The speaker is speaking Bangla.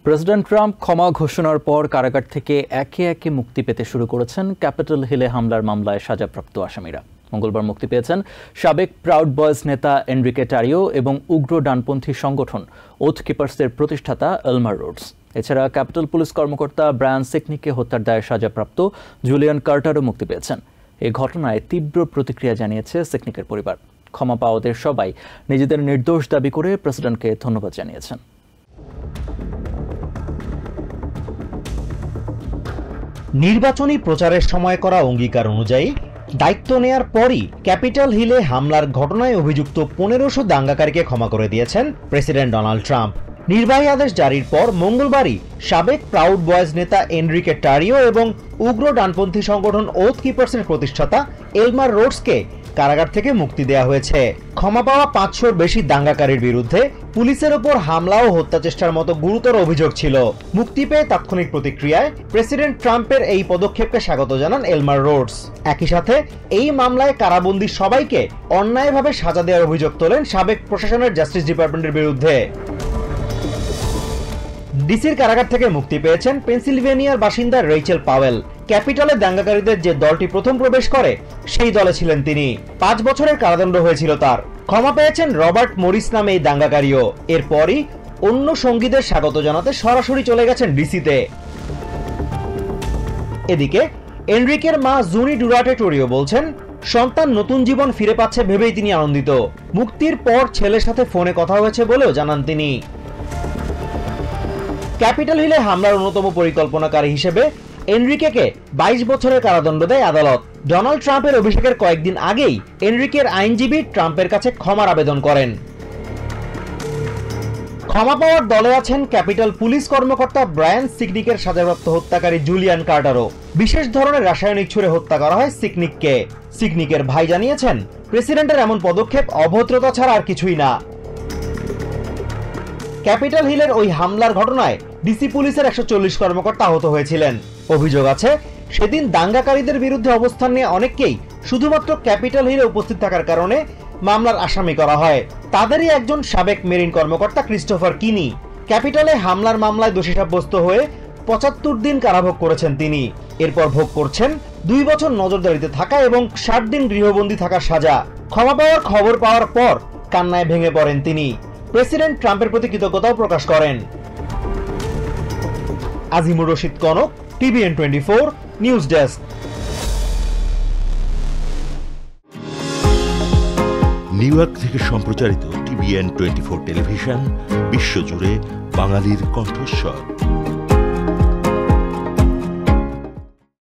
প্রেসিডেন্ট ট্রাম্প ক্ষমা ঘোষণার পর কারাগার থেকে একে একে মুক্তি পেতে শুরু করেছেন ক্যাপিটল হিলে হামলার মামলায় সাজাপ্রাপ্ত আসামিরা। মঙ্গলবার মুক্তি পেয়েছেন সাবেক প্রাউড বয়েজ নেতা এনরিকে টারিও এবং উগ্র ডানপন্থী সংগঠন ওথ কিপার্সের প্রতিষ্ঠাতা এলমার রোডস। এছাড়া ক্যাপিটল পুলিশ কর্মকর্তা ব্রায়ান সিকনিককে হত্যার দায়ে সাজাপ্রাপ্ত জুলিয়ান কার্টারও মুক্তি পেয়েছেন। এই ঘটনায় তীব্র প্রতিক্রিয়া জানিয়েছে সিকনিকের পরিবার। ক্ষমা পাওয়াদের সবাই নিজেদের নির্দোষ দাবি করে প্রেসিডেন্টকে ধন্যবাদ জানিয়েছেন। নির্বাচনী প্রচারের সময় করা অঙ্গীকার অনুযায়ী দায়িত্ব নেয়ার পরই ক্যাপিটল হিলে হামলার ঘটনায় অভিযুক্ত 1500 দাঙ্গাকারীকে ক্ষমা করে দিয়েছেন প্রেসিডেন্ট ডোনাল্ড ট্রাম্প। নির্বাহী আদেশ জারির পর মঙ্গলবারই সাবেক প্রাউড বয়েজ নেতা এনরিকে টারিও এবং উগ্র ডানপন্থী সংগঠন ওথ কিপার্সের প্রতিষ্ঠাতা এলমার রোডসকে কারাগার থেকে মুক্তি দেওয়া হয়েছে। ক্ষমা পাওয়া 500-র বেশি দাঙ্গাকারীর বিরুদ্ধে পুলিশের ওপর হামলা ও হত্যা চেষ্টার মতো গুরুতর অভিযোগ ছিল। মুক্তি পেয়ে তাৎক্ষণিক প্রতিক্রিয়ায় প্রেসিডেন্ট ট্রাম্পের এই পদক্ষেপকে স্বাগত জানান এলমার রোডস। একই সাথে এই মামলায় কারাবন্দী সবাইকে অন্যায়ভাবে সাজা দেওয়ার অভিযোগ তোলেন সাবেক প্রশাসনের জাস্টিস ডিপার্টমেন্টের বিরুদ্ধে। ডিসির কারাগার থেকে মুক্তি পেয়েছেন পেনসিলভেনিয়ার বাসিন্দা রেইচেল পাওয়েল। ক্যাপিটলে দাঙ্গাকারীদের যে দলটি প্রথম প্রবেশ করে সেই দলে ছিলেন তিনি। 5 বছরের কারাদণ্ড হয়েছিল তার। ক্ষমা পেয়েছেন রবার্ট মরিস নামে এই দাঙ্গাকারীও। এরপরই অন্য সঙ্গীদের স্বাগত জানাতে সরাসরি চলে গেছেন ডিসিতে। এদিকে এনরিকের মা জুনি ডুরাটে টোরিও বলছেন, সন্তান নতুন জীবন ফিরে পাচ্ছে ভেবেই তিনি আনন্দিত। মুক্তির পর ছেলের সাথে ফোনে কথা হয়েছে বলেও জানান তিনি। ক্যাপিটল হিলে হামলার অন্যতম পরিকল্পনাকারী হিসেবে এনরিকেকে 22 বছরের কারাদণ্ড দেয় আদালত। ডোনাল্ড ট্রাম্পের অভিষেকের কয়েকদিন আগেই এনরিকের আইনজীবী ট্রাম্পের কাছে ক্ষমার আবেদন করেন। ক্ষমা পাওয়ার দলে আছেন ক্যাপিটল পুলিশ কর্মকর্তা ব্রায়ান সিকনিকের সাজাপ্রাপ্ত হত্যাকারী জুলিয়ান কার্টারও। বিশেষ ধরনের রাসায়নিক ছুড়ে হত্যা করা হয় সিকনিককে। সিকনিকের ভাই জানিয়েছেন, প্রেসিডেন্টের এমন পদক্ষেপ অভদ্রতা ছাড়া আর কিছুই না। ক্যাপিটল হিলের ওই হামলার ঘটনায় ডিসি পুলিশের 140 কর্মকর্তা আহত হয়েছিলেন। অভিযোগ আছে, সেদিন দাঙ্গাকারীদের বিরুদ্ধে অবস্থান নিয়ে অনেককেই শুধুমাত্র ক্যাপিটল হিলে উপস্থিত থাকার কারণে মামলার আসামি করা হয়। তাদেরই একজন সাবেক মেরিন কর্মকর্তা ক্রিস্টোফার কিনি। ক্যাপিটলে হামলার মামলায় দোষী সাব্যস্ত হয়ে 75 দিন কারাভোগ করেছেন তিনি। এরপর ভোগ করছেন 2 বছর নজরদারিতে থাকা এবং 60 দিন গৃহবন্দী থাকার সাজা। ক্ষমা পাওয়ার খবর পাওয়ার পর কান্নায় ভেঙে পড়েন তিনি। প্রেসিডেন্ট ট্রাম্পের প্রতি কৃতজ্ঞতাও প্রকাশ করেন। Azimur Rashid Kanak, TVN 24 news desk. New York থেকে সম্প্রচারিত TVN 24 টেলিভিশন বিশ্বজুড়ে বাঙালির কণ্ঠস্বর।